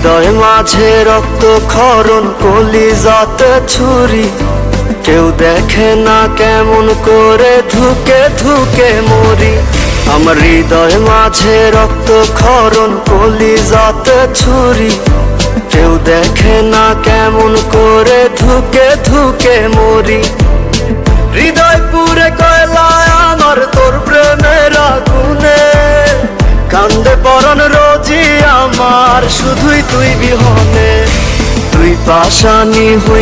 হৃদয় মাঝে রক্ত ক্ষরণ, কলিজাতে ছুরি। কেউ দেখে না কেমন করে ধুকে ধুকে মরি। আমার হৃদয় মাঝে রক্ত ক্ষরণ, কলিজাতে ছুরি। কেউ দেখে না কেমন করে ধুকে ধুকে মরি। হৃদয় পুরে কয়লায় আমার তোর প্রেমের আগুনে, কান্দে পরাণ রোজই আমার শুধুই তুই বিহনে। তুই পাশানি হই